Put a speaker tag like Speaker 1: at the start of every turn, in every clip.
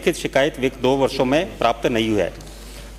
Speaker 1: लिखित शिकायत विगत 2 वर्षों में प्राप्त नहीं हुआ है।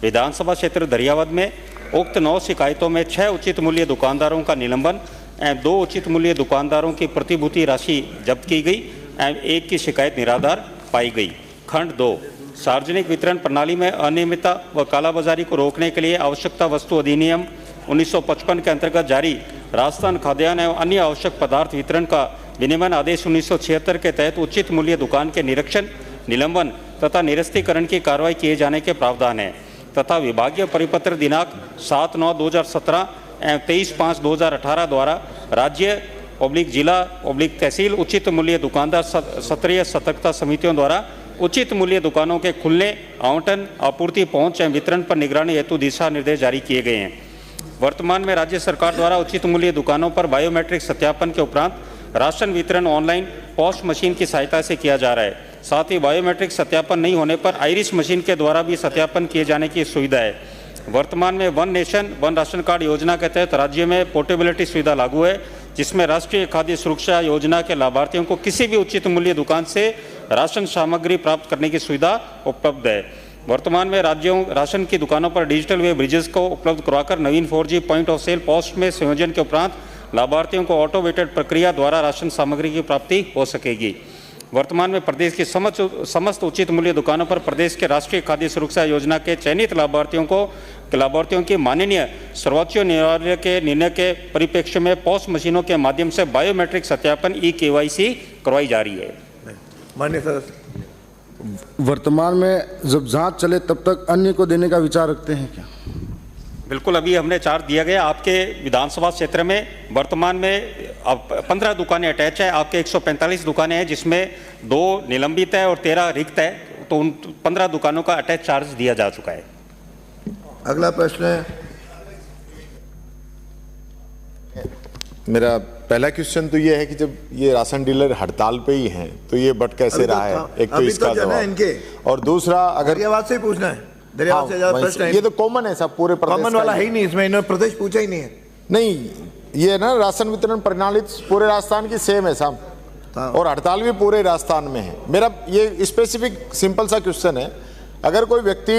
Speaker 1: विधानसभा क्षेत्र दरियावद में उक्त 9 शिकायतों में 6 उचित मूल्य दुकानदारों का निलंबन एवं 2 उचित मूल्य दुकानदारों की प्रतिभूति राशि जब्त की गई एवं 1 की शिकायत निराधार पाई गई। खंड 2 सार्वजनिक वितरण प्रणाली में अनियमितता व कालाबाजारी को रोकने के लिए आवश्यकता वस्तु अधिनियम 1955 के अंतर्गत जारी राजस्थान खाद्यान्न एवं अन्य आवश्यक पदार्थ वितरण का विनियमन आदेश 1976 के तहत उचित मूल्य दुकान के निरीक्षण, निलंबन तथा निरस्तीकरण की कार्रवाई किए जाने के प्रावधान है तथा विभागीय परिपत्र दिनांक 7/9/2017 एवं 23/5/2018 द्वारा राज्य जिला तहसील उचित मूल्य दुकानदार स्तरीय सतर्कता समितियों द्वारा उचित मूल्य दुकानों के खुलने, आवंटन, आपूर्ति, पहुंच एवं वितरण पर निगरानी हेतु दिशा निर्देश जारी किए गए हैं। वर्तमान में राज्य सरकार द्वारा उचित मूल्य दुकानों पर बायोमेट्रिक सत्यापन के उपरांत राशन वितरण ऑनलाइन पॉस मशीन की सहायता से किया जा रहा है। साथ ही बायोमेट्रिक सत्यापन नहीं होने पर आइरिस मशीन के द्वारा भी सत्यापन किए जाने की सुविधा है। वर्तमान में one nation one ration card योजना के तहत राज्य में पोर्टेबिलिटी सुविधा लागू है, जिसमें राष्ट्रीय खाद्य सुरक्षा योजना के लाभार्थियों को किसी भी उचित मूल्य दुकान से राशन सामग्री प्राप्त करने की सुविधा उपलब्ध है। वर्तमान में राज्यों राशन की दुकानों पर डिजिटल वे ब्रिजेस को उपलब्ध करवाकर नवीन 4G point of sale post में संयोजन के उपरांत लाभार्थियों को ऑटोमेटेड प्रक्रिया द्वारा राशन सामग्री की प्राप्ति हो सकेगी। वर्तमान में प्रदेश की समस्त उचित मूल्य दुकानों पर प्रदेश के राष्ट्रीय खाद्य सुरक्षा योजना के चयनित लाभार्थियों की माननीय सर्वोच्च न्यायालय के निर्णय के परिप्रेक्ष्य में पॉस मशीनों के माध्यम से बायोमेट्रिक सत्यापन KYC करवाई जा रही है।
Speaker 2: माननीय सदस्य,
Speaker 3: वर्तमान में जब जांच चले तब तक अन्य को देने का विचार रखते हैं क्या?
Speaker 1: बिल्कुल, अभी हमने चार्ज दिया गया। आपके विधानसभा क्षेत्र में वर्तमान में 15 दुकानें अटैच है। आपके 145 दुकानें हैं, जिसमें 2 निलंबित है और 13 रिक्त है। तो उन 15 दुकानों का अटैच चार्ज दिया जा चुका है।
Speaker 2: अगला प्रश्न है।
Speaker 4: मेरा पहला क्वेश्चन तो ये है कि जब ये राशन डीलर हड़ताल पे ही हैं तो ये बट कैसे रहा है? एक तो इसका जवाब,
Speaker 2: इनके
Speaker 4: और दूसरा अगर
Speaker 2: दरियावाद से ही पूछना है। दरियावाद से ज्यादा प्रश्न है।
Speaker 4: ये तो कॉमन है सब पूरे प्रदेश,
Speaker 2: कॉमन वाला है ही नहीं इसमें, इन्होंने प्रदेश पूछा ही नहीं है।
Speaker 4: नहीं, ये ना राशन वितरण प्रणाली पूरे राजस्थान की सेम है साहब, और हड़ताल भी पूरे राजस्थान में है। मेरा ये स्पेसिफिक सिंपल सा क्वेश्चन है, अगर कोई व्यक्ति,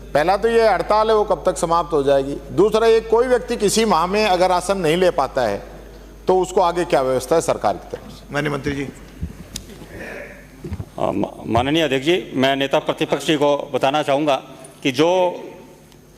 Speaker 4: पहला तो ये हड़ताल है वो कब तक समाप्त हो जाएगी? दूसरा, ये कोई व्यक्ति किसी माह में अगर राशन नहीं ले पाता है तो उसको आगे क्या व्यवस्था है सरकार की तरफ से?
Speaker 2: माननीय मंत्री जी।
Speaker 1: माननीय अध्यक्ष जी, मैं नेता प्रतिपक्ष जी को बताना चाहूँगा कि जो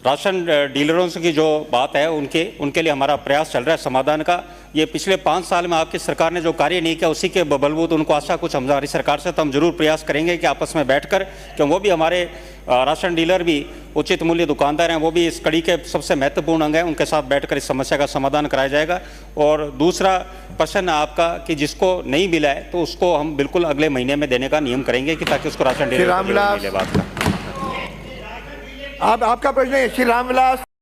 Speaker 1: राशन डीलरों की जो बात है उनके लिए हमारा प्रयास चल रहा है समाधान का। ये पिछले 5 साल में आपकी सरकार ने जो कार्य नहीं किया उसी के बलबूते उनको आशा कुछ हमारी सरकार से, तो हम जरूर प्रयास करेंगे कि आपस में बैठकर, क्योंकि वो भी हमारे राशन डीलर भी उचित मूल्य दुकानदार हैं, वो भी इस कड़ी के सबसे महत्वपूर्ण अंग हैं, उनके साथ बैठकर इस समस्या का समाधान कराया जाएगा। और दूसरा प्रश्न आपका कि जिसको नहीं मिला है तो उसको हम बिल्कुल अगले महीने में देने का नियम करेंगे कि ताकि उसको राशन डीलर मिले। बात का
Speaker 2: आपका प्रश्न है श्री रामविलास।